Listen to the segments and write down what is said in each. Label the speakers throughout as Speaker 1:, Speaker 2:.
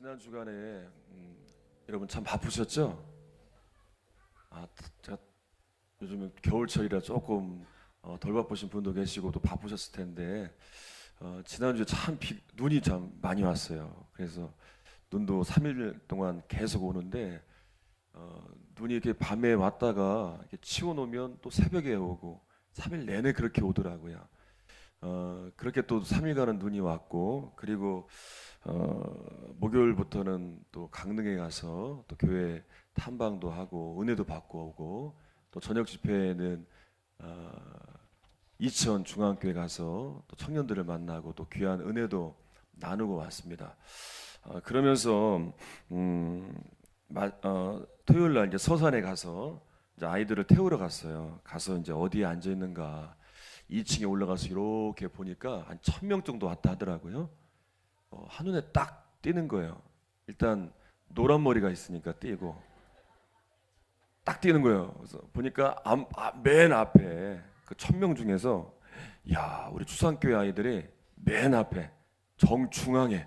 Speaker 1: 지난 주간에 여러분 참 바쁘셨죠? 제가 요즘은 겨울철이라 조금 덜 바쁘신 분도 계시고 또 바쁘셨을 텐데 지난주에 참 눈이 참 많이 왔어요. 그래서 눈도 3일 동안 계속 오는데 눈이 이렇게 밤에 왔다가 이렇게 치워놓으면 또 새벽에 오고 3일 내내 그렇게 오더라고요. 그렇게 또 3일간은 눈이 왔고, 그리고 목요일부터는 또 강릉에 가서 또 교회 탐방도 하고 은혜도 받고 오고, 또 저녁 집회에는 이천 중앙교회 가서 또 청년들을 만나고 또 귀한 은혜도 나누고 왔습니다. 그러면서 토요일 날 이제 서산에 가서 이제 아이들을 태우러 갔어요. 가서 이제 어디에 앉아 있는가 2층에 올라가서 이렇게 보니까 한 1,000명 정도 왔다 하더라고요. 한눈에 딱 띄는 거예요. 일단 노란 머리가 있으니까 띄고 딱 띄는 거예요. 그래서 보니까 맨 앞에 그 1,000명 중에서 야, 우리 추상교회 아이들이 맨 앞에 정중앙에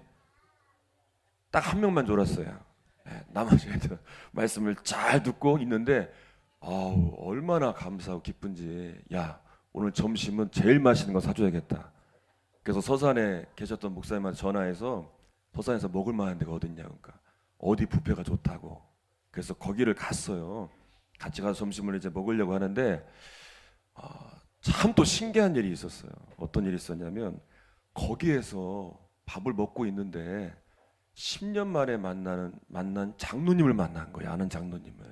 Speaker 1: 딱 한 명만 졸았어요. 나머지 애들 말씀을 잘 듣고 있는데 얼마나 감사하고 기쁜지. 야, 오늘 점심은 제일 맛있는 거 사줘야겠다. 그래서 서산에 계셨던 목사님한테 전화해서 서산에서 먹을 만한 데가 어딨냐고, 그러니까 어디 뷔페가 좋다고. 그래서 거기를 갔어요. 같이 가서 점심을 이제 먹으려고 하는데 참 또 신기한 일이 있었어요. 어떤 일이 있었냐면 거기에서 밥을 먹고 있는데 10년 만에 만난 장로님을 만난 거예요. 아는 장로님을.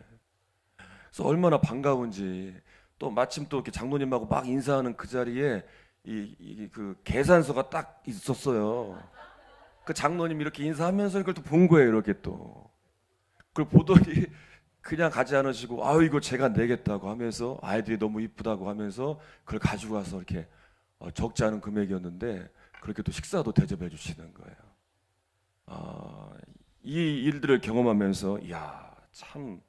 Speaker 1: 그래서 얼마나 반가운지. 또 마침 또 이렇게 장로님하고 막 인사하는 그 자리에 그 계산서가 딱 있었어요. 그 장로님 이렇게 인사하면서 이걸 또 본 거예요. 이렇게 또. 그걸 보더니 그냥 가지 않으시고 이거 제가 내겠다고 하면서, 아이들이 너무 이쁘다고 하면서 그걸 가지고 와서 이렇게 적지 않은 금액이었는데 그렇게 또 식사도 대접해 주시는 거예요. 이 일들을 경험하면서 이야, 참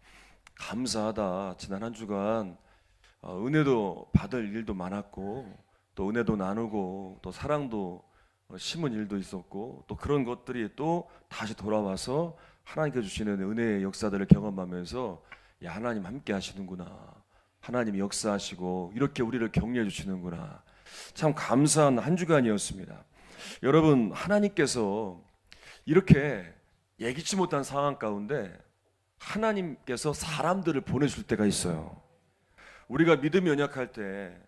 Speaker 1: 감사하다. 지난 한 주간 은혜도 받을 일도 많았고, 또 은혜도 나누고, 또 사랑도 심은 일도 있었고, 또 그런 것들이 또 다시 돌아와서 하나님께 주시는 은혜의 역사들을 경험하면서 야, 하나님 함께 하시는구나, 하나님이 역사하시고 이렇게 우리를 격려해 주시는구나, 참 감사한 한 주간이었습니다. 여러분, 하나님께서 이렇게 예기치 못한 상황 가운데 하나님께서 사람들을 보내줄 때가 있어요. 우리가 믿음이 연약할 때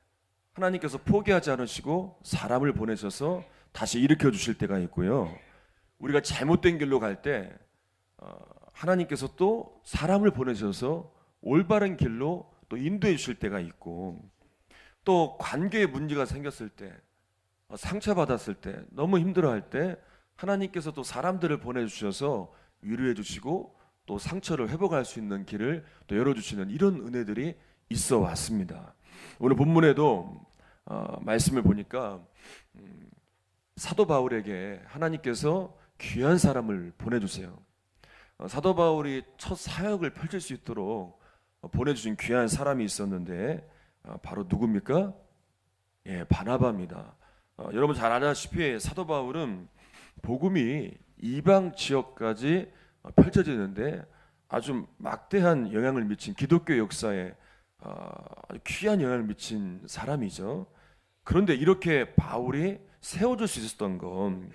Speaker 1: 하나님께서 포기하지 않으시고 사람을 보내셔서 다시 일으켜 주실 때가 있고요. 우리가 잘못된 길로 갈 때 하나님께서 또 사람을 보내셔서 올바른 길로 또 인도해 주실 때가 있고, 또 관계에 문제가 생겼을 때, 상처받았을 때, 너무 힘들어할 때 하나님께서 또 사람들을 보내주셔서 위로해 주시고 또 상처를 회복할 수 있는 길을 또 열어주시는 이런 은혜들이 있어 왔습니다. 오늘 본문에도 말씀을 보니까 사도 바울에게 하나님께서 귀한 사람을 보내주세요. 사도 바울이 첫 사역을 펼칠 수 있도록 보내주신 귀한 사람이 있었는데 바로 누굽니까? 바나바입니다. 여러분 잘 아다시피 사도 바울은 복음이 이방 지역까지 펼쳐지는데 아주 막대한 영향을 미친, 기독교 역사에 아주 귀한 영향을 미친 사람이죠. 그런데 이렇게 바울이 세워줄 수 있었던 건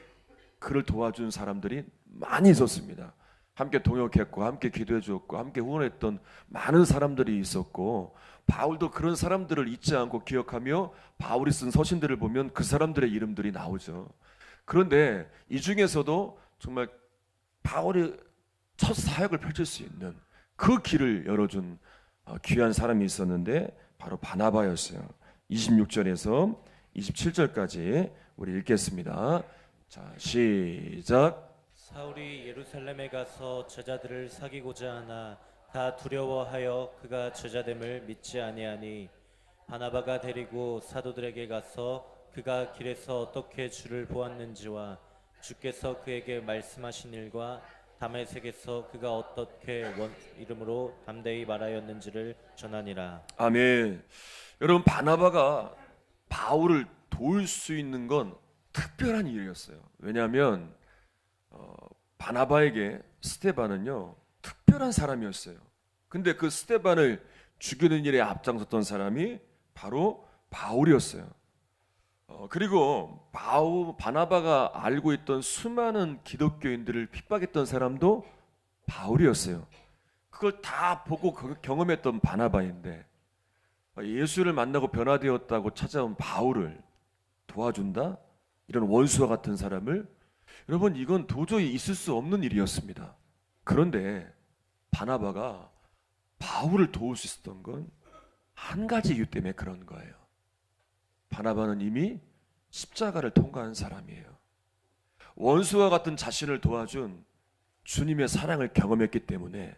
Speaker 1: 그를 도와준 사람들이 많이 있었습니다. 함께 동역했고 함께 기도해 주었고 함께 후원했던 많은 사람들이 있었고, 바울도 그런 사람들을 잊지 않고 기억하며 바울이 쓴 서신들을 보면 그 사람들의 이름들이 나오죠. 그런데 이 중에서도 정말 바울이 첫 사역을 펼칠 수 있는 그 길을 열어준 귀한 사람이 있었는데 바로 바나바였어요. 26절에서 27절까지 우리 읽겠습니다. 자, 시작.
Speaker 2: 사울이 예루살렘에 가서 제자들을 사귀고자 하나 다 두려워하여 그가 제자됨을 믿지 아니하니, 바나바가 데리고 사도들에게 가서 그가 길에서 어떻게 주를 보았는지와 주께서 그에게 말씀하신 일과 다메섹에서 그가 어떻게 이름으로 담대히 말하였는지를 전하니라.
Speaker 1: 아멘. 여러분, 바나바가 바울을 도울 수 있는 건 특별한 일이었어요. 왜냐하면 바나바에게 스데반은요 특별한 사람이었어요. 근데 그 스데반을 죽이는 일에 앞장섰던 사람이 바로 바울이었어요. 그리고 바나바가 알고 있던 수많은 기독교인들을 핍박했던 사람도 바울이었어요. 그걸 다 보고 경험했던 바나바인데 예수를 만나고 변화되었다고 찾아온 바울을 도와준다? 이런 원수와 같은 사람을, 여러분, 이건 도저히 있을 수 없는 일이었습니다. 그런데 바나바가 바울을 도울 수 있었던 건 한 가지 이유 때문에 그런 거예요. 바나바는 이미 십자가를 통과한 사람이에요. 원수와 같은 자신을 도와준 주님의 사랑을 경험했기 때문에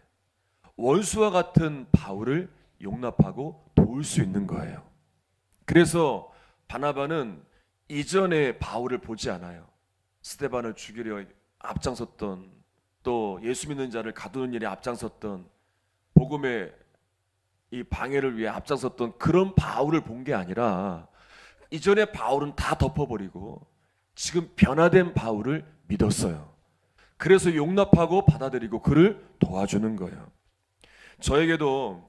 Speaker 1: 원수와 같은 바울을 용납하고 도울 수 있는 거예요. 그래서 바나바는 이전에 바울을 보지 않아요. 스데반을 죽이려 앞장섰던, 또 예수 믿는 자를 가두는 일에 앞장섰던, 복음의 이 방해를 위해 앞장섰던 그런 바울을 본 게 아니라 이전에 바울은 다 덮어버리고 지금 변화된 바울을 믿었어요. 그래서 용납하고 받아들이고 그를 도와주는 거예요. 저에게도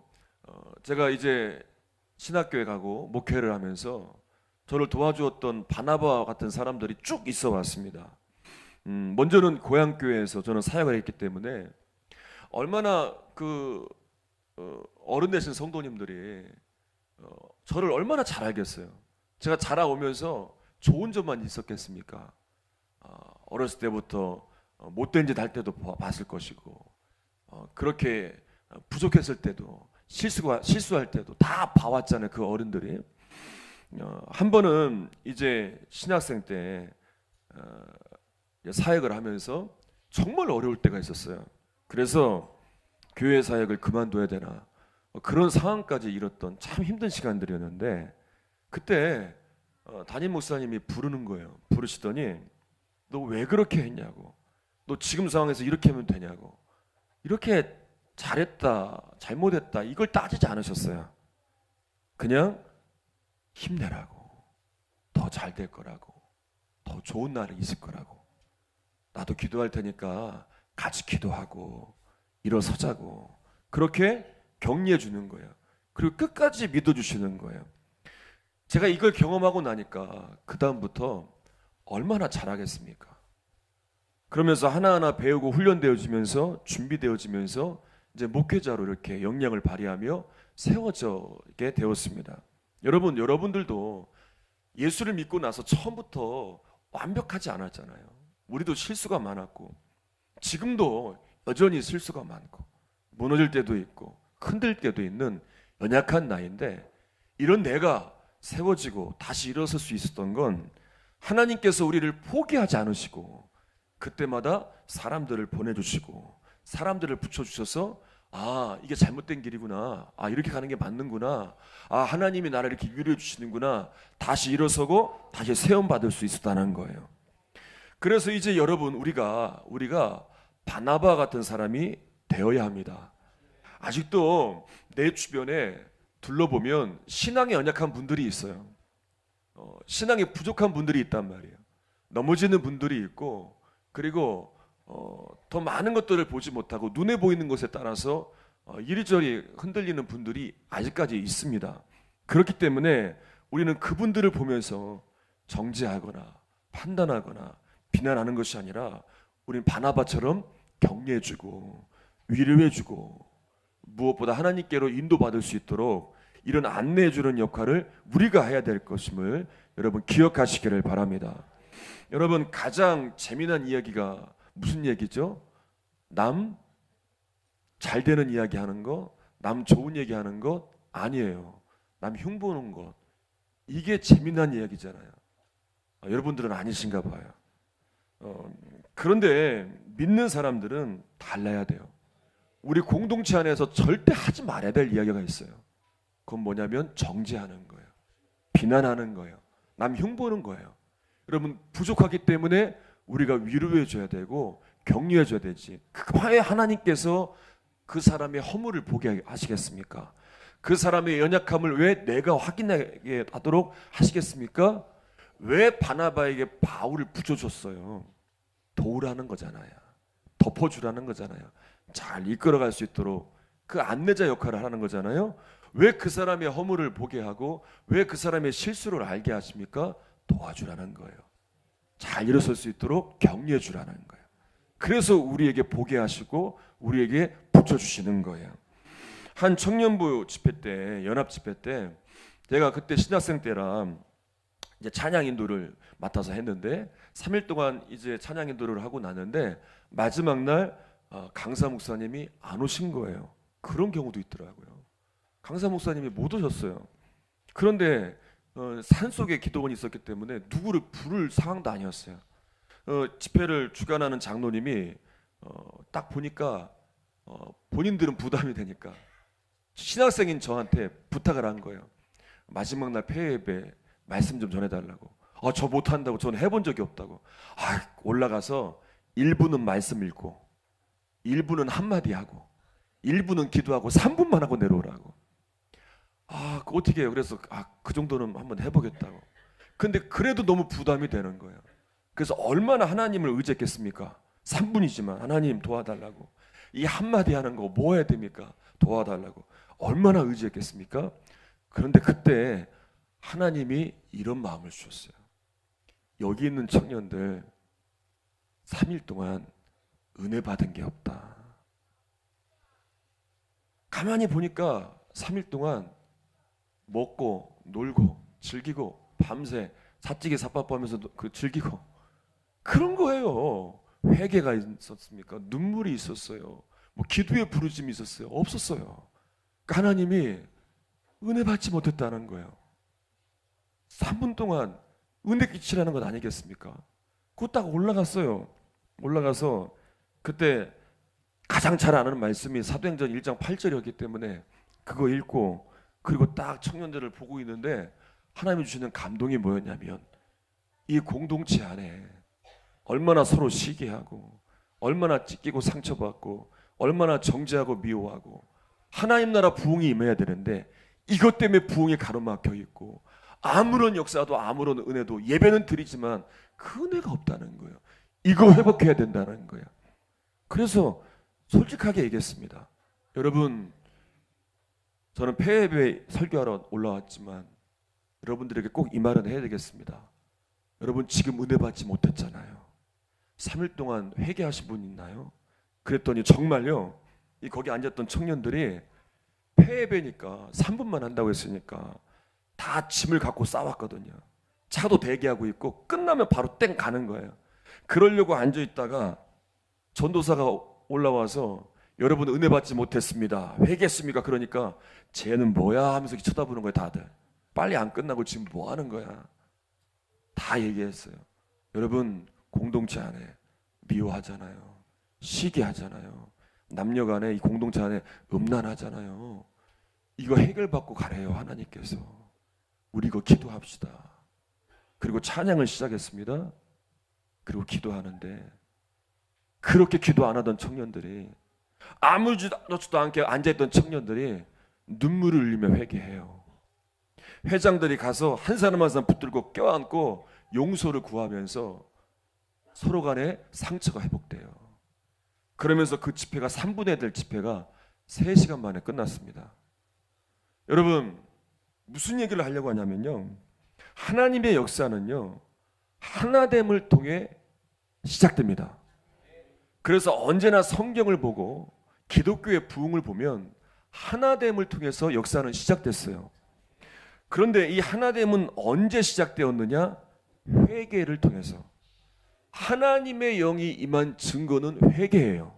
Speaker 1: 제가 이제 신학교에 가고 목회를 하면서 저를 도와주었던 바나바와 같은 사람들이 쭉 있어 왔습니다. 먼저는 고향교회에서 저는 사역을 했기 때문에 얼마나 어른 되신 성도님들이 저를 얼마나 잘 알겠어요. 제가 자라오면서 좋은 점만 있었겠습니까? 어렸을 때부터 못된 짓 할 때도 봤을 것이고, 그렇게 부족했을 때도 실수할 때도 다 봐왔잖아요. 그 어른들이. 한 번은 이제 신학생 때 사역을 하면서 정말 어려울 때가 있었어요. 그래서 교회 사역을 그만둬야 되나, 그런 상황까지 이뤘던 참 힘든 시간들이었는데, 그때 담임 목사님이 부르는 거예요. 부르시더니 너 왜 그렇게 했냐고, 너 지금 상황에서 이렇게 하면 되냐고, 이렇게 잘했다 잘못했다 이걸 따지지 않으셨어요. 그냥 힘내라고, 더 잘 될 거라고, 더 좋은 날이 있을 거라고, 나도 기도할 테니까 같이 기도하고 일어서자고, 그렇게 격려해 주는 거예요. 그리고 끝까지 믿어주시는 거예요. 제가 이걸 경험하고 나니까 그 다음부터 얼마나 잘하겠습니까? 그러면서 하나하나 배우고 훈련되어지면서 준비되어지면서 이제 목회자로 이렇게 역량을 발휘하며 세워지게 되었습니다. 여러분들도 예수를 믿고 나서 처음부터 완벽하지 않았잖아요. 우리도 실수가 많았고 지금도 여전히 실수가 많고 무너질 때도 있고 흔들 때도 있는 연약한 나인데, 이런 내가 세워지고 다시 일어설 수 있었던 건 하나님께서 우리를 포기하지 않으시고 그때마다 사람들을 보내주시고 사람들을 붙여주셔서, 이게 잘못된 길이구나, 이렇게 가는 게 맞는구나, 하나님이 나를 이렇게 위로해 주시는구나, 다시 일어서고 다시 세움받을 수 있었다는 거예요. 그래서 이제 여러분, 우리가 바나바 같은 사람이 되어야 합니다. 아직도 내 주변에 둘러보면 신앙에 연약한 분들이 있어요. 신앙이 부족한 분들이 있단 말이에요. 넘어지는 분들이 있고, 그리고 더 많은 것들을 보지 못하고 눈에 보이는 것에 따라서 이리저리 흔들리는 분들이 아직까지 있습니다. 그렇기 때문에 우리는 그분들을 보면서 정죄하거나 판단하거나 비난하는 것이 아니라 우리는 바나바처럼 격려해주고 위로해주고 무엇보다 하나님께로 인도받을 수 있도록 이런 안내해주는 역할을 우리가 해야 될 것임을 여러분 기억하시기를 바랍니다. 여러분, 가장 재미난 이야기가 무슨 얘기죠? 남 잘 되는 이야기 하는 거, 남 좋은 얘기 하는 것 아니에요. 남 흉보는 것, 이게 재미난 이야기잖아요. 여러분들은 아니신가 봐요. 그런데 믿는 사람들은 달라야 돼요. 우리 공동체 안에서 절대 하지 말아야 될 이야기가 있어요. 그건 뭐냐면 정죄하는 거예요. 비난하는 거예요. 남 흉보는 거예요. 여러분, 부족하기 때문에 우리가 위로해 줘야 되고 격려해 줘야 되지. 왜 하나님께서 그 사람의 허물을 보게 하시겠습니까? 그 사람의 연약함을 왜 내가 확인하게 하도록 하시겠습니까? 왜 바나바에게 바울을 붙여줬어요? 도우라는 거잖아요. 덮어주라는 거잖아요. 잘 이끌어갈 수 있도록 그 안내자 역할을 하는 거잖아요. 왜 그 사람의 허물을 보게 하고 왜 그 사람의 실수를 알게 하십니까? 도와주라는 거예요. 잘 일어설 수 있도록 격려해 주라는 거예요. 그래서 우리에게 보게 하시고 우리에게 붙여주시는 거예요. 한 청년부 집회 때, 연합 집회 때 제가 그때 신학생 때라 이제 찬양 인도를 맡아서 했는데 3일 동안 이제 찬양 인도를 하고 나는데 마지막 날 강사 목사님이 안 오신 거예요. 그런 경우도 있더라고요. 강사 목사님이 못 오셨어요. 그런데 산속에 기도원이 있었기 때문에 누구를 부를 상황도 아니었어요. 집회를 주관하는 장로님이 딱 보니까 본인들은 부담이 되니까 신학생인 저한테 부탁을 한 거예요. 마지막 날 폐회에 말씀 좀 전해달라고. 저 못한다고, 저는 해본 적이 없다고. 올라가서 1부는 말씀 읽고 1부는 한마디 하고 1부는 기도하고 3분만 하고 내려오라고. 어떻게 해요? 그래서 그 정도는 한번 해보겠다고. 근데 그래도 너무 부담이 되는 거예요. 그래서 얼마나 하나님을 의지했겠습니까? 3분이지만 하나님 도와달라고. 이 한마디 하는 거 뭐 해야 됩니까? 도와달라고. 얼마나 의지했겠습니까? 그런데 그때 하나님이 이런 마음을 주셨어요. 여기 있는 청년들 3일 동안 은혜 받은 게 없다. 가만히 보니까 3일 동안 먹고 놀고 즐기고 밤새 사찌개 삿바보면서 즐기고 그런 거예요. 회개가 있었습니까? 눈물이 있었어요. 뭐 기도의 부르짐이 있었어요? 없었어요. 그러니까 하나님이 은혜 받지 못했다는 거예요. 3분 동안 은혜 끼치라는 것 아니겠습니까? 그거 딱 올라갔어요. 올라가서 그때 가장 잘 아는 말씀이 사도행전 1장 8절이었기 때문에 그거 읽고 그리고 딱 청년들을 보고 있는데 하나님이 주시는 감동이 뭐였냐면 이 공동체 안에 얼마나 서로 시기하고 얼마나 찢기고 상처받고 얼마나 정죄하고 미워하고 하나님 나라 부흥이 임해야 되는데 이것 때문에 부흥이 가로막혀 있고 아무런 역사도 아무런 은혜도 예배는 드리지만 그 은혜가 없다는 거예요. 이거 회복해야 된다는 거예요. 그래서 솔직하게 얘기했습니다. 여러분, 저는 폐회에 설교하러 올라왔지만 여러분들에게 꼭 이 말은 해야 되겠습니다. 여러분 지금 은혜 받지 못했잖아요. 3일 동안 회개하신 분 있나요? 그랬더니 정말요. 거기 앉았던 청년들이 폐회니까 3분만 한다고 했으니까 다 짐을 갖고 싸웠거든요. 차도 대기하고 있고 끝나면 바로 땡 가는 거예요. 그러려고 앉아있다가 전도사가 올라와서 여러분 은혜 받지 못했습니다. 회개했습니까? 그러니까 쟤는 뭐야 하면서 쳐다보는 거예요. 다들. 빨리 안 끝나고 지금 뭐 하는 거야. 다 얘기했어요. 여러분 공동체 안에 미워하잖아요. 시기하잖아요. 남녀 간에 이 공동체 안에 음란하잖아요. 이거 해결받고 가래요. 하나님께서. 우리 이거 기도합시다. 그리고 찬양을 시작했습니다. 그리고 기도하는데 그렇게 기도 안 하던 청년들이 아무렇지도 않게 앉아있던 청년들이 눈물을 흘리며 회개해요. 회장들이 가서 한 사람 한 사람 붙들고 껴안고 용서를 구하면서 서로 간에 상처가 회복돼요. 그러면서 그 집회가 3분의 1 집회가 3시간 만에 끝났습니다. 여러분 무슨 얘기를 하려고 하냐면요. 하나님의 역사는요. 하나됨을 통해 시작됩니다. 그래서 언제나 성경을 보고 기독교의 부흥을 보면 하나됨을 통해서 역사는 시작됐어요. 그런데 이 하나됨은 언제 시작되었느냐? 회개를 통해서. 하나님의 영이 임한 증거는 회개예요.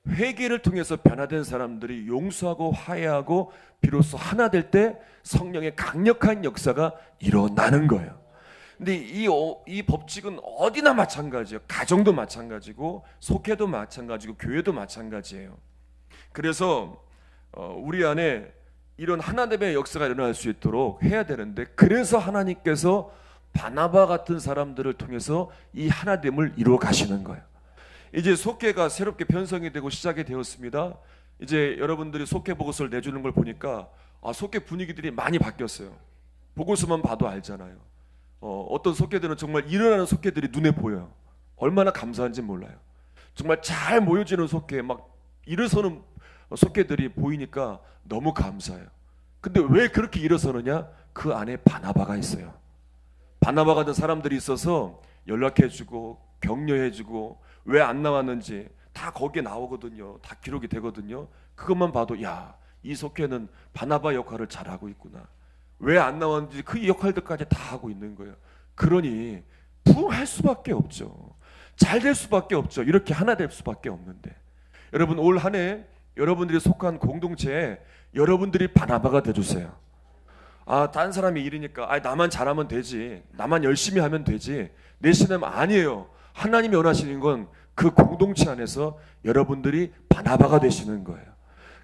Speaker 1: 회개를 통해서 변화된 사람들이 용서하고 화해하고 비로소 하나 될 때 성령의 강력한 역사가 일어나는 거예요. 근데 이 법칙은 어디나 마찬가지예요. 가정도 마찬가지고 속회도 마찬가지고 교회도 마찬가지예요. 그래서 우리 안에 이런 하나됨의 역사가 일어날 수 있도록 해야 되는데 그래서 하나님께서 바나바 같은 사람들을 통해서 이 하나됨을 이루어 가시는 거예요. 이제 속회가 새롭게 편성이 되고 시작이 되었습니다. 이제 여러분들이 속회 보고서를 내주는 걸 보니까 속회 분위기들이 많이 바뀌었어요. 보고서만 봐도 알잖아요. 어떤 속회들은 정말 일어나는 속회들이 눈에 보여요. 얼마나 감사한지 몰라요. 정말 잘 모여지는 속회, 막 일어서는 속회들이 보이니까 너무 감사해요. 근데 왜 그렇게 일어서느냐? 그 안에 바나바가 있어요. 바나바 같은 사람들이 있어서 연락해주고 격려해주고 왜 안 나왔는지 다 거기에 나오거든요. 다 기록이 되거든요. 그것만 봐도 야, 이 속회는 바나바 역할을 잘하고 있구나. 왜 안 나왔는지 그 역할들까지 다 하고 있는 거예요. 그러니 부흥할 수밖에 없죠. 잘 될 수밖에 없죠. 이렇게 하나 될 수밖에 없는데, 여러분 올 한 해 여러분들이 속한 공동체에 여러분들이 바나바가 돼주세요. 아, 다른 사람이 일이니까 나만 잘하면 되지, 나만 열심히 하면 되지, 내 신앙은 아니에요. 하나님이 원하시는 건 그 공동체 안에서 여러분들이 바나바가 되시는 거예요.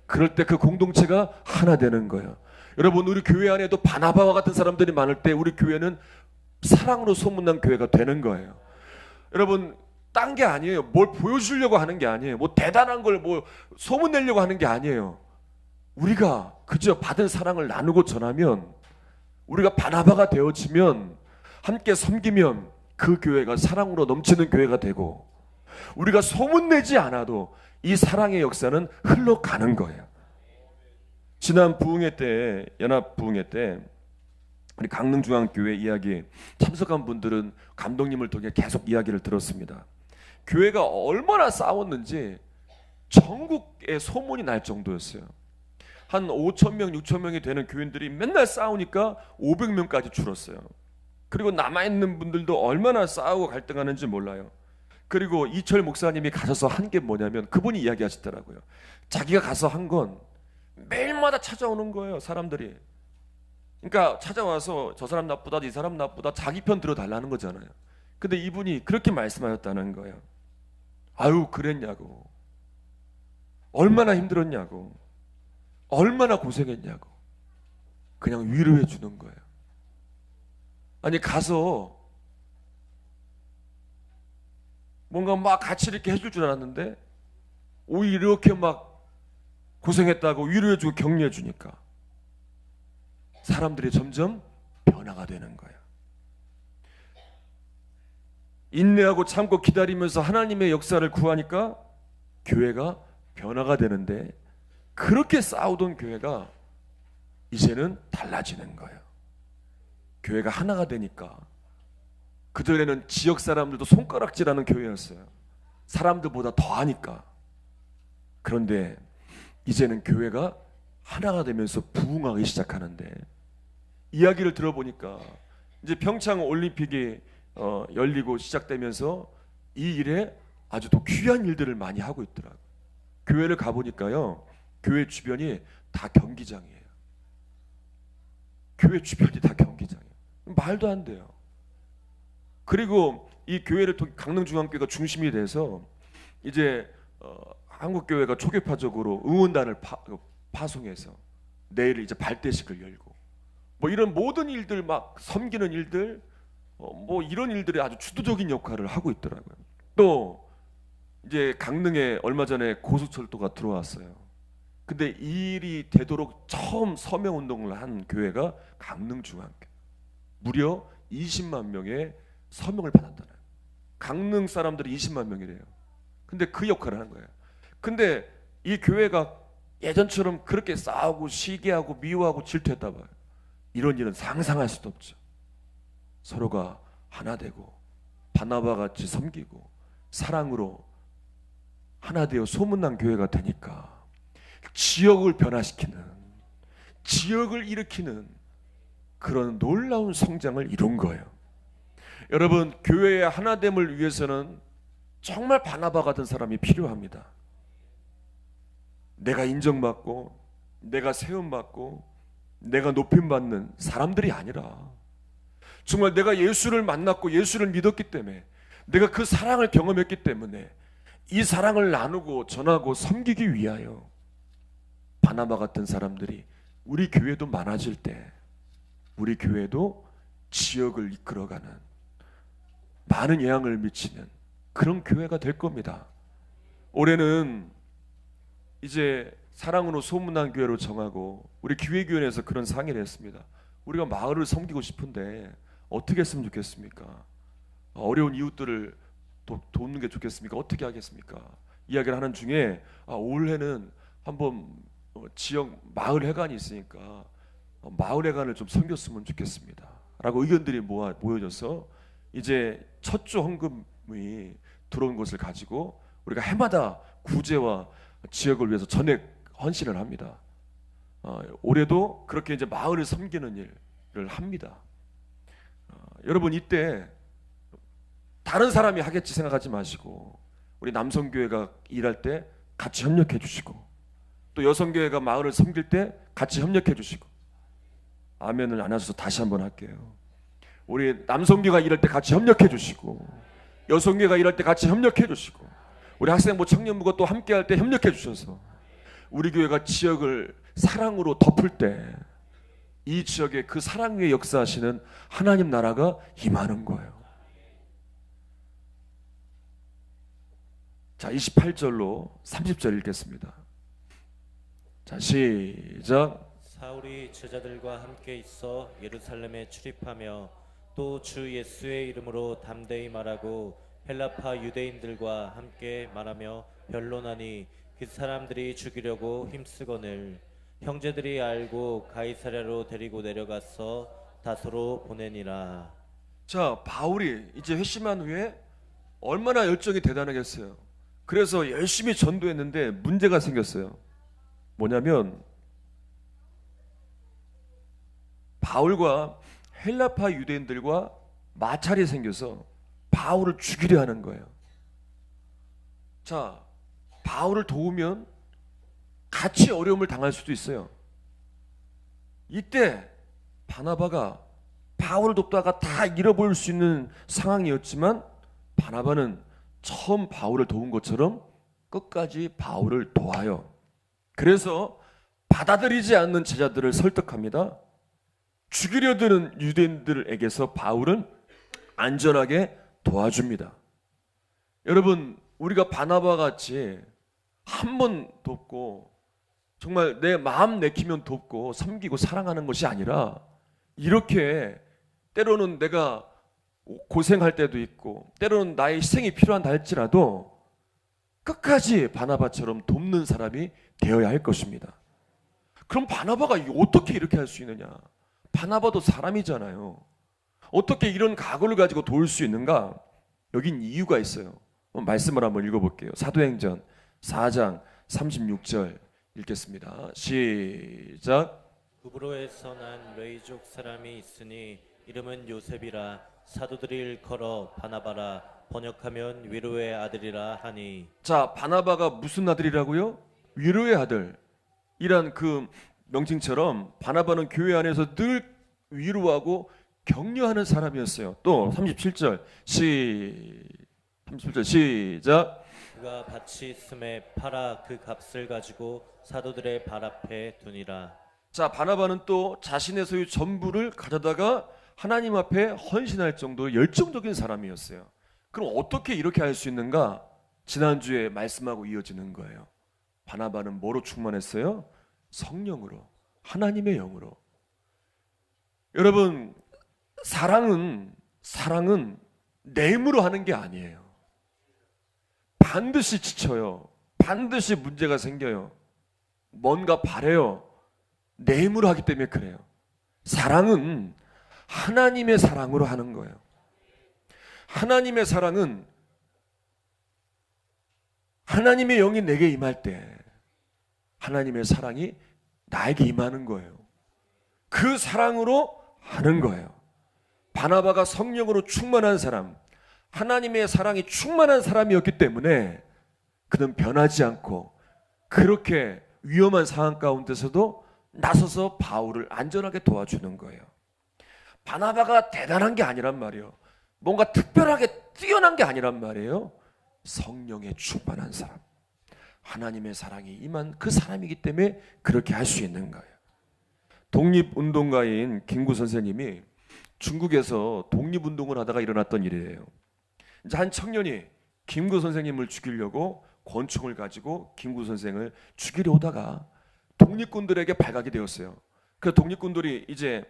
Speaker 1: 그럴 때 그 공동체가 하나 되는 거예요. 여러분, 우리 교회 안에도 바나바와 같은 사람들이 많을 때 우리 교회는 사랑으로 소문난 교회가 되는 거예요. 여러분, 딴 게 아니에요. 뭘 보여주려고 하는 게 아니에요. 뭐 대단한 걸 뭐 소문내려고 하는 게 아니에요. 우리가 그저 받은 사랑을 나누고 전하면, 우리가 바나바가 되어지면, 함께 섬기면 그 교회가 사랑으로 넘치는 교회가 되고, 우리가 소문내지 않아도 이 사랑의 역사는 흘러가는 거예요. 지난 부흥회 때, 연합 부흥회 때 우리 강릉중앙교회 이야기 참석한 분들은 감독님을 통해 계속 이야기를 들었습니다. 교회가 얼마나 싸웠는지 전국에 소문이 날 정도였어요. 한 5,000명, 6,000명이 되는 교인들이 맨날 싸우니까 500명까지 줄었어요. 그리고 남아있는 분들도 얼마나 싸우고 갈등하는지 몰라요. 그리고 이철 목사님이 가셔서 한 게 뭐냐면, 그분이 이야기하시더라고요. 자기가 가서 한 건 매일마다 찾아오는 거예요, 사람들이. 그러니까 찾아와서 저 사람 나쁘다, 이 사람 나쁘다, 자기 편 들어달라는 거잖아요. 근데 이분이 그렇게 말씀하셨다는 거예요. 아유, 그랬냐고, 얼마나 힘들었냐고, 얼마나 고생했냐고, 그냥 위로해 주는 거예요. 아니, 가서 뭔가 막 같이 이렇게 해줄 줄 알았는데 오히려 이렇게 막 고생했다고 위로해 주고 격려해 주니까 사람들이 점점 변화가 되는 거예요. 인내하고 참고 기다리면서 하나님의 역사를 구하니까 교회가 변화가 되는데, 그렇게 싸우던 교회가 이제는 달라지는 거예요. 교회가 하나가 되니까. 그전에는 지역 사람들도 손가락질하는 교회였어요. 사람들보다 더 하니까. 그런데 이제는 교회가 하나가 되면서 부흥하기 시작하는데, 이야기를 들어보니까 이제 평창 올림픽이 열리고 시작되면서 이 일에 아주 또 귀한 일들을 많이 하고 있더라고요. 교회를 가보니까요, 교회 주변이 다 경기장이에요. 교회 주변이 다 경기장이에요. 말도 안 돼요. 그리고 이 교회를 통해 강릉중앙교회가 중심이 돼서 이제 한국교회가 초계파적으로 응원단을 파송해서 내일 이제 발대식을 열고, 뭐 이런 모든 일들, 막 섬기는 일들, 뭐 이런 일들이 아주 주도적인 역할을 하고 있더라고요. 또 이제 강릉에 얼마 전에 고속철도가 들어왔어요. 근데 이 일이 되도록 처음 서명운동을 한 교회가 강릉중앙교회. 무려 20만 명의 서명을 받았잖아요. 강릉 사람들이 20만 명이래요. 근데 그 역할을 하는 거예요. 근데 이 교회가 예전처럼 그렇게 싸우고 시기하고 미워하고 질투했다 봐요. 이런 일은 상상할 수도 없죠. 서로가 하나 되고 바나바 같이 섬기고 사랑으로 하나 되어 소문난 교회가 되니까 지역을 변화시키는, 지역을 일으키는 그런 놀라운 성장을 이룬 거예요. 여러분, 교회의 하나됨을 위해서는 정말 바나바 같은 사람이 필요합니다. 내가 인정받고 내가 세움받고 내가 높임받는 사람들이 아니라, 정말 내가 예수를 만났고 예수를 믿었기 때문에, 내가 그 사랑을 경험했기 때문에 이 사랑을 나누고 전하고 섬기기 위하여 바나바 같은 사람들이 우리 교회도 많아질 때, 우리 교회도 지역을 이끌어가는, 많은 영향을 미치는 그런 교회가 될 겁니다. 올해는 이제 사랑으로 소문난 교회로 정하고 우리 기획위원회에서 그런 상의를 했습니다. 우리가 마을을 섬기고 싶은데 어떻게 했으면 좋겠습니까? 어려운 이웃들을 돕는 게 좋겠습니까? 어떻게 하겠습니까? 이야기를 하는 중에 올해는 한번 지역 마을 회관이 있으니까 마을 회관을 좀 섬겼으면 좋겠습니다. 라고 의견들이 모여져서 이제 첫 주 헌금이 들어온 것을 가지고 우리가 해마다 구제와 지역을 위해서 전액 헌신을 합니다. 올해도 그렇게 이제 마을을 섬기는 일을 합니다. 여러분 이때 다른 사람이 하겠지 생각하지 마시고 우리 남성교회가 일할 때 같이 협력해 주시고 또 여성교회가 마을을 섬길 때 같이 협력해 주시고 아멘을 안 하셔서 다시 한번 할게요. 우리 남성교회가 일할 때 같이 협력해 주시고 여성교회가 일할 때 같이 협력해 주시고 우리 학생부 청년부가 또 함께 할 때 협력해 주셔서 우리 교회가 지역을 사랑으로 덮을 때 이 지역에 그 사랑 위에 역사하시는 하나님 나라가 임하는 거예요. 자, 28절로 30절 읽겠습니다. 자, 시작.
Speaker 2: 사울이 제자들과 함께 있어 예루살렘에 출입하며 또 주 예수의 이름으로 담대히 말하고 헬라파 유대인들과 함께 말하며 변론하니 그 사람들이 죽이려고 힘쓰거늘 형제들이 알고 가이사랴로 데리고 내려가서 다소로 보내니라.
Speaker 1: 자, 바울이 이제 회심한 후에 얼마나 열정이 대단하겠어요. 그래서 열심히 전도했는데 문제가 생겼어요. 뭐냐면 바울과 헬라파 유대인들과 마찰이 생겨서 바울을 죽이려 하는 거예요. 자, 바울을 도우면 같이 어려움을 당할 수도 있어요. 이때 바나바가 바울을 돕다가 다 잃어버릴 수 있는 상황이었지만 바나바는 처음 바울을 도운 것처럼 끝까지 바울을 도와요. 그래서 받아들이지 않는 제자들을 설득합니다. 죽이려 드는 유대인들에게서 바울은 안전하게 도와줍니다. 여러분, 우리가 바나바 같이 한 번 돕고 정말 내 마음 내키면 돕고 섬기고 사랑하는 것이 아니라 이렇게 때로는 내가 고생할 때도 있고 때로는 나의 희생이 필요한다 할지라도 끝까지 바나바처럼 돕는 사람이 되어야 할 것입니다. 그럼 바나바가 어떻게 이렇게 할 수 있느냐? 바나바도 사람이잖아요. 어떻게 이런 각오를 가지고 도울 수 있는가? 여긴 이유가 있어요. 말씀을 한번 읽어볼게요. 사도행전 4장 36절 읽겠습니다. 시작.
Speaker 2: 구브로에서 난 레이족 사람이 있으니 이름은 요셉이라 사도들이 일컬어 바나바라 번역하면 위로의 아들이라 하니.
Speaker 1: 자, 바나바가 무슨 아들이라고요? 위로의 아들이란 그 명칭처럼 바나바는 교회 안에서 늘 위로하고 격려하는 사람이었어요. 또 37절 37절 시작.
Speaker 2: 그가 밭이 있음에 팔아 그 값을 가지고 사도들의 발 앞에 두니라.
Speaker 1: 자, 바나바는 또 자신의 소유 전부를 가져다가 하나님 앞에 헌신할 정도로 열정적인 사람이었어요. 그럼 어떻게 이렇게 할 수 있는가? 지난주에 말씀하고 이어지는 거예요. 바나바는 뭐로 충만했어요? 성령으로, 하나님의 영으로. 여러분, 사랑은 내 힘으로 하는 게 아니에요. 반드시 지쳐요. 반드시 문제가 생겨요. 뭔가 바래요. 내 힘으로 하기 때문에 그래요. 사랑은 하나님의 사랑으로 하는 거예요. 하나님의 사랑은 하나님의 영이 내게 임할 때 하나님의 사랑이 나에게 임하는 거예요. 그 사랑으로 하는 거예요. 바나바가 성령으로 충만한 사람, 하나님의 사랑이 충만한 사람이었기 때문에 그는 변하지 않고 그렇게 위험한 상황 가운데서도 나서서 바울을 안전하게 도와주는 거예요. 바나바가 대단한 게 아니란 말이에요. 뭔가 특별하게 뛰어난 게 아니란 말이에요. 성령에 충만한 사람, 하나님의 사랑이 임한 그 사람이기 때문에 그렇게 할 수 있는 거예요. 독립운동가인 김구 선생님이 중국에서 독립운동을 하다가 일어났던 일이에요. 이제 한 청년이 김구 선생님을 죽이려고 권총을 가지고 김구 선생을 죽이려 오다가 독립군들에게 발각이 되었어요. 그 독립군들이 이제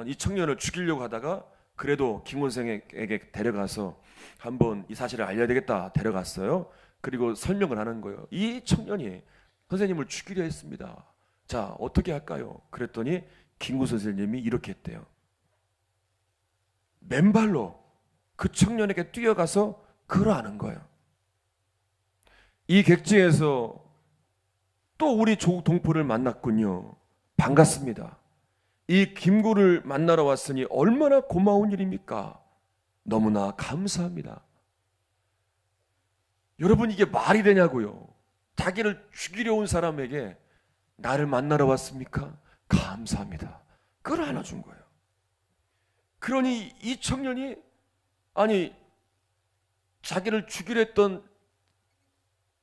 Speaker 1: 이 청년을 죽이려고 하다가 그래도 김 선생에게 데려가서 한번 이 사실을 알려야 되겠다 데려갔어요. 그리고 설명을 하는 거예요. 이 청년이 선생님을 죽이려 했습니다. 자, 어떻게 할까요? 그랬더니 김구 선생님이 이렇게 했대요. 맨발로 그 청년에게 뛰어가서 걸어가는 거예요. 이 객지에서 또 우리 조동포를 만났군요. 반갑습니다. 이 김구를 만나러 왔으니 얼마나 고마운 일입니까? 너무나 감사합니다. 여러분, 이게 말이 되냐고요? 자기를 죽이려 온 사람에게 나를 만나러 왔습니까? 감사합니다. 그걸 안아준 거예요. 그러니 이 청년이 아니 자기를 죽이려 했던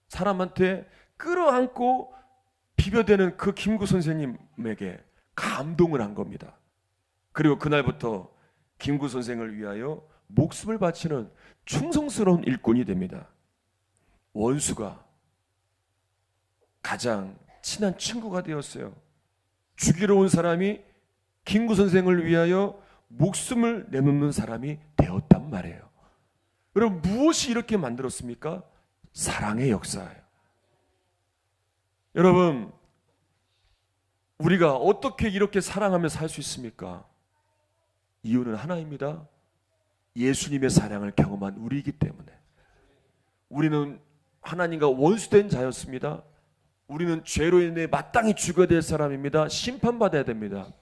Speaker 1: 사람한테 끌어안고 비벼대는 그 김구 선생님에게 감동을 한 겁니다. 그리고 그날부터 김구 선생을 위하여 목숨을 바치는 충성스러운 일꾼이 됩니다. 원수가 가장 친한 친구가 되었어요. 죽이러 온 사람이 김구 선생을 위하여 목숨을 내놓는 사람이 되었단 말이에요. 여러분, 무엇이 이렇게 만들었습니까? 사랑의 역사예요. 여러분, 우리가 어떻게 이렇게 사랑하며 살 수 있습니까? 이유는 하나입니다. 예수님의 사랑을 경험한 우리이기 때문에. 우리는 하나님과 원수된 자였습니다. 우리는 죄로 인해 마땅히 죽어야 될 사람입니다. 심판받아야 됩니다.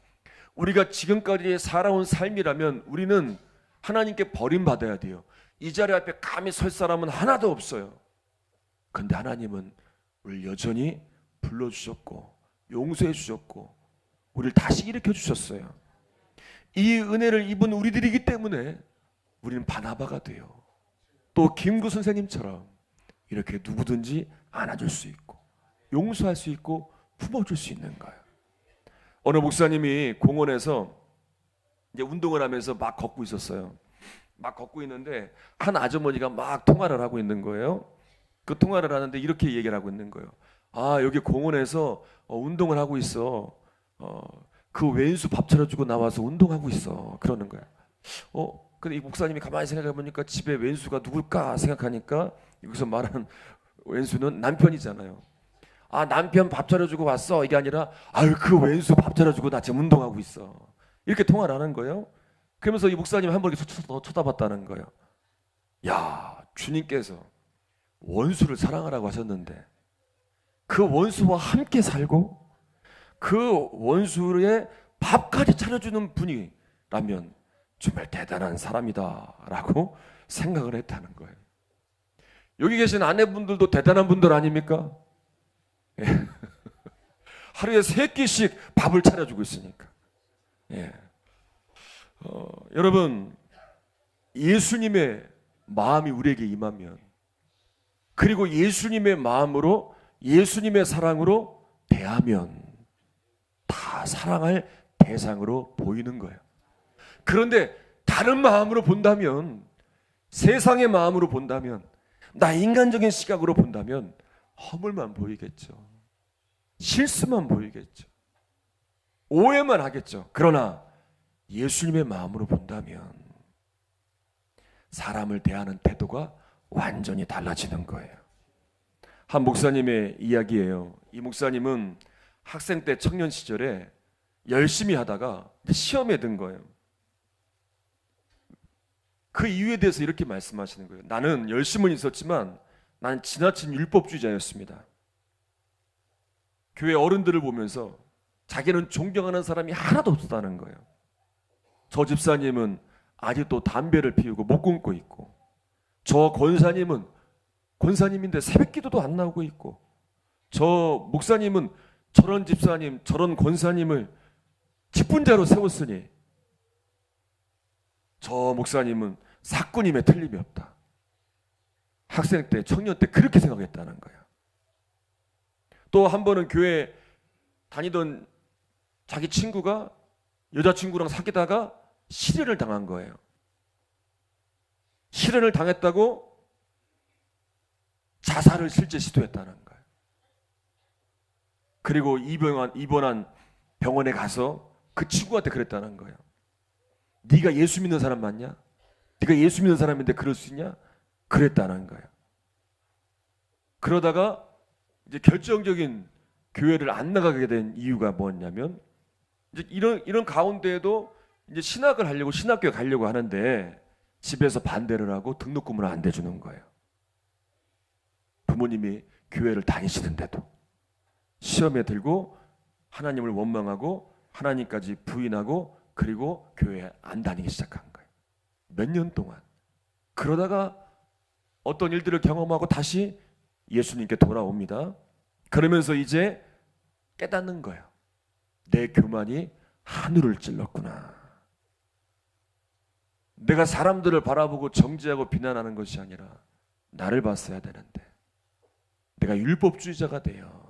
Speaker 1: 우리가 지금까지 살아온 삶이라면 우리는 하나님께 버림받아야 돼요. 이 자리 앞에 감히 설 사람은 하나도 없어요. 그런데 하나님은 우리를 여전히 불러주셨고 용서해 주셨고 우리를 다시 일으켜 주셨어요. 이 은혜를 입은 우리들이기 때문에 우리는 바나바가 돼요. 또 김구 선생님처럼 이렇게 누구든지 안아줄 수 있고 용서할 수 있고 품어줄 수 있는 거예요. 어느 목사님이 공원에서 이제 운동을 하면서 막 걷고 있었어요. 막 걷고 있는데 한 아주머니가 막 통화를 하고 있는 거예요. 그 통화를 하는데 이렇게 얘기를 하고 있는 거예요. 아, 여기 공원에서 운동을 하고 있어. 그 왼수 밥 차려주고 나와서 운동하고 있어. 그러는 거야. 근데 이 목사님이 가만히 생각해 보니까 집에 왼수가 누굴까 생각하니까 여기서 말하는 왼수는 남편이잖아요. 아, 남편 밥 차려주고 왔어. 이게 아니라 아유, 그 왼수 밥 차려주고 나 지금 운동하고 있어. 이렇게 통화를 하는 거예요. 그러면서 이 목사님 한 번 이렇게 쳐다봤다는 거예요. 야, 주님께서 원수를 사랑하라고 하셨는데 그 원수와 함께 살고 그 원수의 밥까지 차려주는 분이라면 정말 대단한 사람이다라고 생각을 했다는 거예요. 여기 계신 아내분들도 대단한 분들 아닙니까? 예. 하루에 3끼씩 밥을 차려주고 있으니까. 예. 여러분, 예수님의 마음이 우리에게 임하면 그리고 예수님의 마음으로 예수님의 사랑으로 대하면 다 사랑할 대상으로 보이는 거예요. 그런데 다른 마음으로 본다면, 세상의 마음으로 본다면, 나 인간적인 시각으로 본다면 허물만 보이겠죠. 실수만 보이겠죠. 오해만 하겠죠. 그러나 예수님의 마음으로 본다면 사람을 대하는 태도가 완전히 달라지는 거예요. 한 목사님의 이야기예요. 이 목사님은 학생 때 청년 시절에 열심히 하다가 시험에 든 거예요. 그 이유에 대해서 이렇게 말씀하시는 거예요. 나는 열심은 있었지만 나는 지나친 율법주의자였습니다. 교회 어른들을 보면서 자기는 존경하는 사람이 하나도 없었다는 거예요. 저 집사님은 아직도 담배를 피우고 못 끊고 있고, 저 권사님은 권사님인데 새벽기도도 안 나오고 있고, 저 목사님은 저런 집사님, 저런 권사님을 직분자로 세웠으니 저 목사님은 사꾼임에 틀림이 없다. 학생 때, 청년 때 그렇게 생각했다는 거예요. 또 한 번은 교회 다니던 자기 친구가 여자친구랑 사귀다가 실연을 당한 거예요. 실연을 당했다고 자살을 실제 시도했다는 거예요. 그리고 입원한 병원에 가서 그 친구한테 그랬다는 거예요. 네가 예수 믿는 사람 맞냐? 네가 예수 믿는 사람인데 그럴 수 있냐? 그랬다는 거예요. 그러다가 이제 결정적인 교회를 안 나가게 된 이유가 뭐냐면, 이제 이런 가운데에도 이제 신학을 하려고 신학교에 가려고 하는데 집에서 반대를 하고 등록금을 안 대주는 거예요. 부모님이 교회를 다니시는데도 시험에 들고 하나님을 원망하고 하나님까지 부인하고 그리고 교회에 안 다니기 시작한 거예요. 몇 년 동안. 그러다가 어떤 일들을 경험하고 다시 예수님께 돌아옵니다. 그러면서 이제 깨닫는 거예요. 내 교만이 하늘을 찔렀구나. 내가 사람들을 바라보고 정죄하고 비난하는 것이 아니라 나를 봤어야 되는데 내가 율법주의자가 되어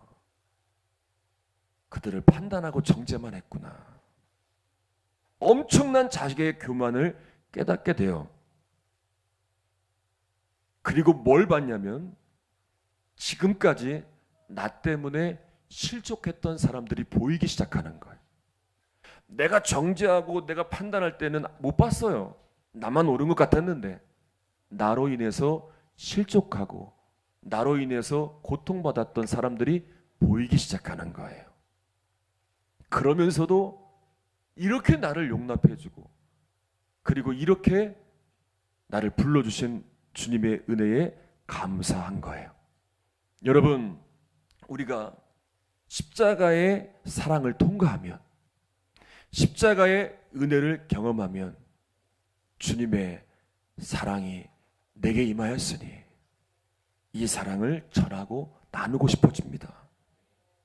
Speaker 1: 그들을 판단하고 정죄만 했구나. 엄청난 자식의 교만을 깨닫게 돼요. 그리고 뭘 봤냐면 지금까지 나 때문에 실족했던 사람들이 보이기 시작하는 거예요. 내가 정죄하고 내가 판단할 때는 못 봤어요. 나만 옳은 것 같았는데 나로 인해서 실족하고 나로 인해서 고통받았던 사람들이 보이기 시작하는 거예요. 그러면서도 이렇게 나를 용납해주고 그리고 이렇게 나를 불러주신 주님의 은혜에 감사한 거예요. 여러분, 우리가 십자가의 사랑을 통과하면, 십자가의 은혜를 경험하면 주님의 사랑이 내게 임하였으니 이 사랑을 전하고 나누고 싶어집니다.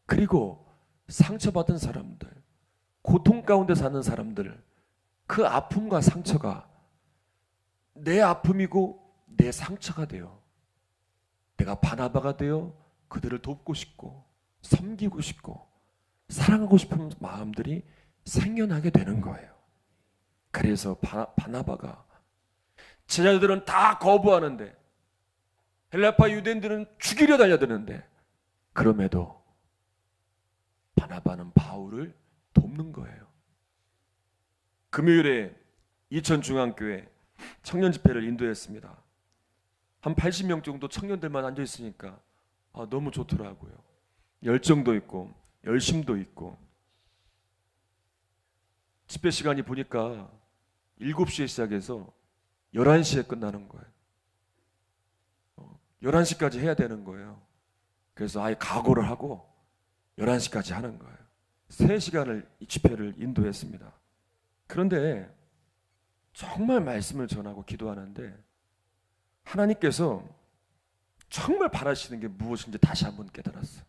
Speaker 1: 그리고 상처받은 사람들, 고통 가운데 사는 사람들, 그 아픔과 상처가 내 아픔이고 내 상처가 되어 내가 바나바가 되어 그들을 돕고 싶고 섬기고 싶고 사랑하고 싶은 마음들이 생겨나게 되는 거예요. 그래서 바나바가 제자들은 다 거부하는데 헬라파 유대인들은 죽이려 달려드는데 그럼에도 바나바는 바울을 돕는 거예요. 금요일에 이천중앙교회 청년 집회를 인도했습니다. 한 80명 정도 청년들만 앉아 있으니까 너무 좋더라고요. 열정도 있고 열심도 있고. 집회 시간이 보니까 7시에 시작해서 11시에 끝나는 거예요. 11시까지 해야 되는 거예요. 그래서 아예 각오를 하고 11시까지 하는 거예요. 3시간을 이 집회를 인도했습니다. 그런데 정말 말씀을 전하고 기도하는데 하나님께서 정말 바라시는 게 무엇인지 다시 한번 깨달았어요.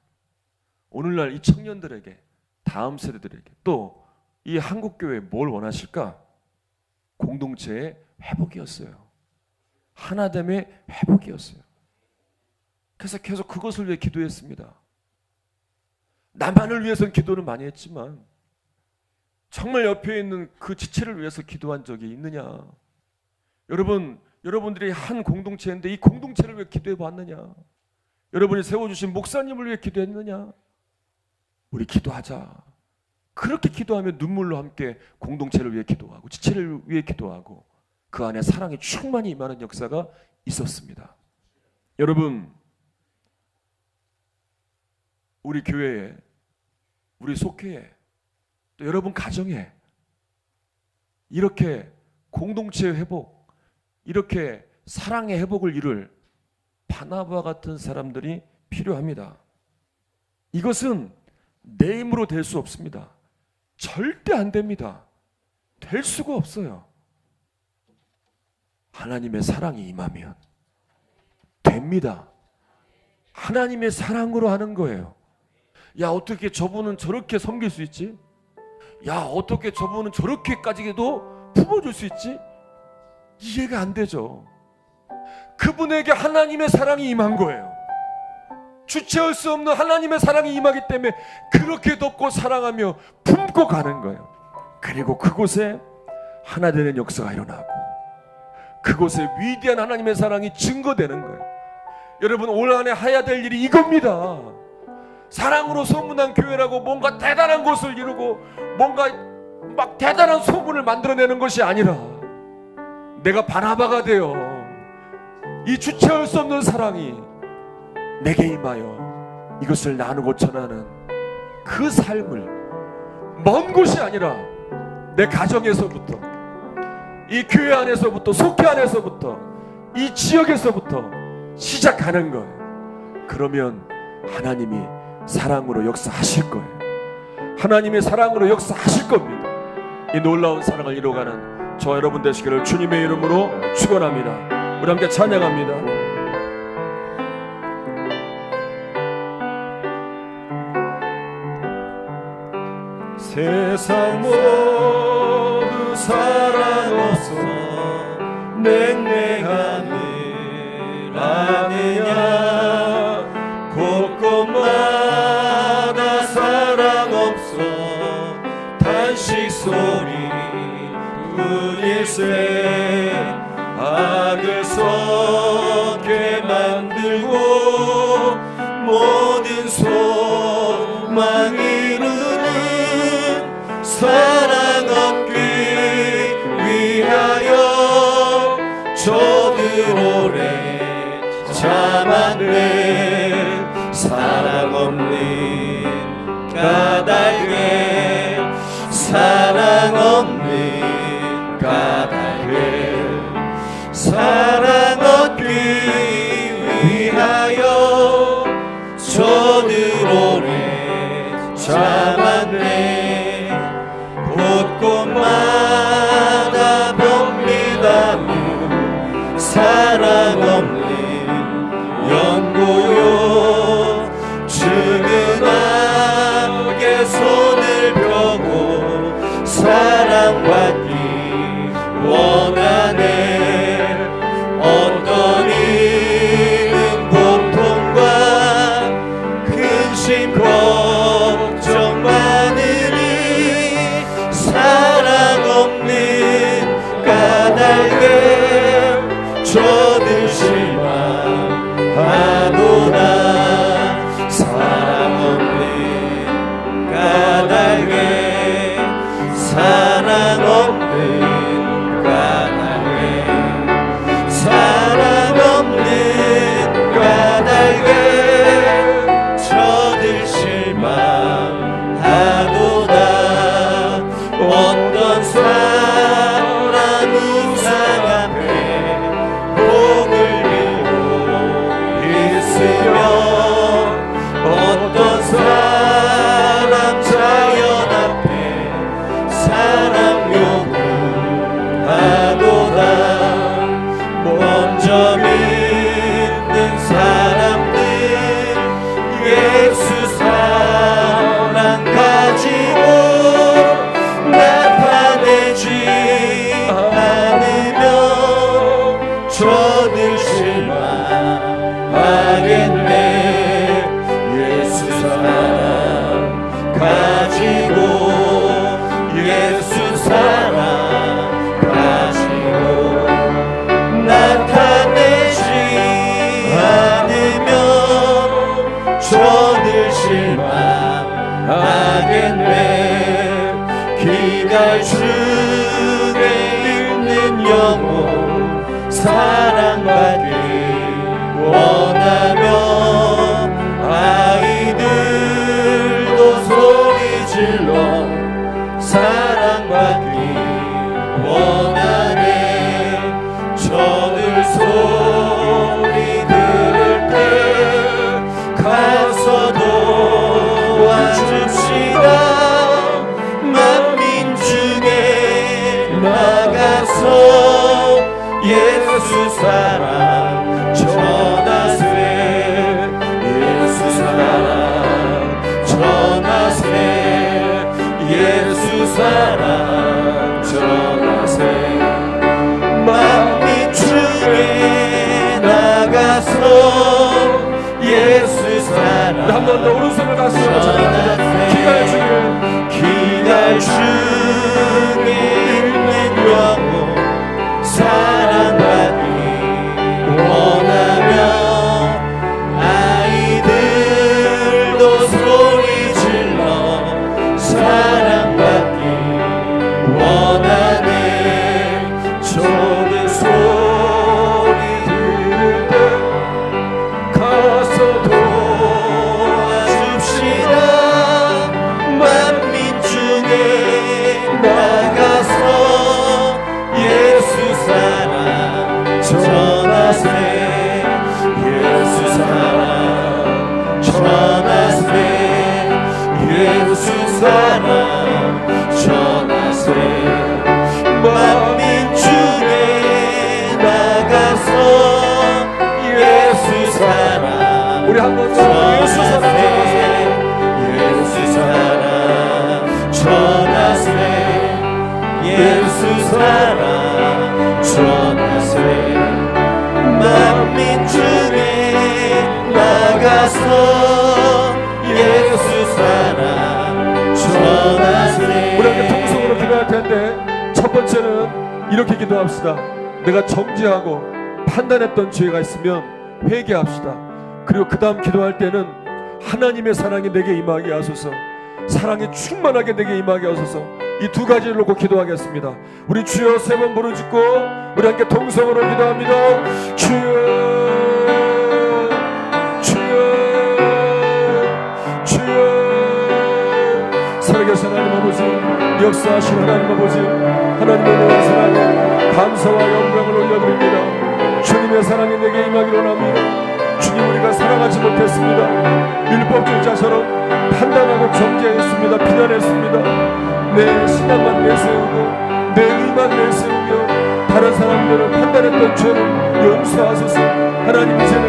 Speaker 1: 오늘날 이 청년들에게, 다음 세대들에게, 또 이 한국교회에 뭘 원하실까? 공동체의 회복이었어요. 하나됨의 회복이었어요. 그래서 계속 그것을 위해 기도했습니다. 나만을 위해서는 기도를 많이 했지만 정말 옆에 있는 그 지체를 위해서 기도한 적이 있느냐? 여러분들이 한 공동체인데 이 공동체를 위해 기도해 봤느냐? 여러분이 세워주신 목사님을 위해 기도했느냐? 우리 기도하자. 그렇게 기도하면 눈물로 함께 공동체를 위해 기도하고 지체를 위해 기도하고 그 안에 사랑이 충만히 임하는 역사가 있었습니다. 여러분, 우리 교회에, 우리 속회에, 또 여러분 가정에 이렇게 공동체의 회복, 이렇게 사랑의 회복을 이룰 바나바 같은 사람들이 필요합니다. 이것은 내 힘으로 될 수 없습니다. 절대 안 됩니다. 될 수가 없어요. 하나님의 사랑이 임하면 됩니다. 하나님의 사랑으로 하는 거예요. 야, 어떻게 저분은 저렇게 섬길 수 있지? 야, 어떻게 저분은 저렇게까지도 품어줄 수 있지? 이해가 안 되죠. 그분에게 하나님의 사랑이 임한 거예요. 주체할 수 없는 하나님의 사랑이 임하기 때문에 그렇게 돕고 사랑하며 품고 가는 거예요. 그리고 그곳에 하나 되는 역사가 일어나고 그곳에 위대한 하나님의 사랑이 증거되는 거예요. 여러분, 올 한해 해야 될 일이 이겁니다. 사랑으로 소문난 교회라고 뭔가 대단한 것을 이루고 뭔가 막 대단한 소문을 만들어내는 것이 아니라 내가 바나바가 되어 이 주체할 수 없는 사랑이 내게 임하여 이것을 나누고 전하는 그 삶을 먼 곳이 아니라 내 가정에서부터, 이 교회 안에서부터, 속회 안에서부터, 이 지역에서부터 시작하는 거예요. 그러면 하나님이 사랑으로 역사하실 거예요. 하나님의 사랑으로 역사하실 겁니다. 이 놀라운 사랑을 이루어가는 저와 여러분 되시기를 주님의 이름으로 축원합니다. 우리 함께 찬양합니다. 세상 모두 사랑 없어 냉랭한 일 아니냐. 곳곳마다 사랑 없어 단식 소리 뿐일세. 악을 섞게 만들고 모든 소망 이루는 사랑 얻기 위하여 저들 오래 참았네. 사랑 없는 까닭에 사랑 없는 까닭에 사랑 얻기 위하여 저들 오래 참았네. 곳곳마다 봅니다는 사랑 없는 연고요. 측은하게 손을 펴고 사랑받기 원하네. 어떤 이는 고통과 근심 걱정 많으니 사랑 없는 까닭에 저들 실망하도다. 사랑 없는 까닭에 사랑 없는 까닭에 사랑 없는 까닭에 저들 실망하도다. 어떤 사람 우상 앞에 복을 빌고 있으며 어떤 사람 자연 앞에 사랑 요구하도다. 먼저 믿는 사람들 예수 사랑 가지고 나타내지 않으면 저들 실망하겠네. 예수 사랑 가지고 예수 사랑 가지고 나타내지 않으면 저들 실망하겠네. 기갈 중에 있는 영혼 사랑받기 원하며 아이들도 소리 질러 사랑받기 원하네. 저들 소리 들을 때 가서 도와줍시다. 만민 중에 나가서 예수 사랑 전하세. 예수 사랑 전하세. 예수 사랑 전하세. 만민 중에 나가서 예수 사랑 한 번 더 오른손을 가슴으로 전하세. 기갈 중에 있는 영혼 사랑받기 원하며 아이들도 소리 질러 사랑받기
Speaker 2: 전하세 예수 사랑 전하세 만민 중에 나가서 예수 사랑
Speaker 1: 우리 한 번 더 예수 사랑
Speaker 2: 예수 사랑 전하세 예수 사랑 전하세 만민 중에 나가서 예수 사랑 전하세.
Speaker 1: 우리 함께 통성으로 기도할 텐데 첫 번째는 이렇게 기도합시다. 내가 정죄하고 판단했던 죄가 있으면 회개합시다. 그리고 그 다음 기도할 때는 하나님의 사랑이 내게 임하게 하소서, 사랑이 충만하게 내게 임하게 하소서, 이 두 가지를 놓고 기도하겠습니다. 우리 주여 세 번 부르짖고 우리 함께 통성으로 기도합니다. 주여 주여 주여. 살아계신 하나님 아버지, 역사하신 하나님 아버지, 하나님의 은혜와 사랑에 감사와 영광을 올려드립니다. 주님의 사랑이 내게 임하기를 원합니다. 주님, 우리가 사랑하지 못했습니다. 율법주의자처럼 판단하고 정죄했습니다. 비난했습니다. 내 신앙만 내세우고 내 의만 내세우며 다른 사람들을 판단했던 죄를 용서하소서. 하나님, 이제는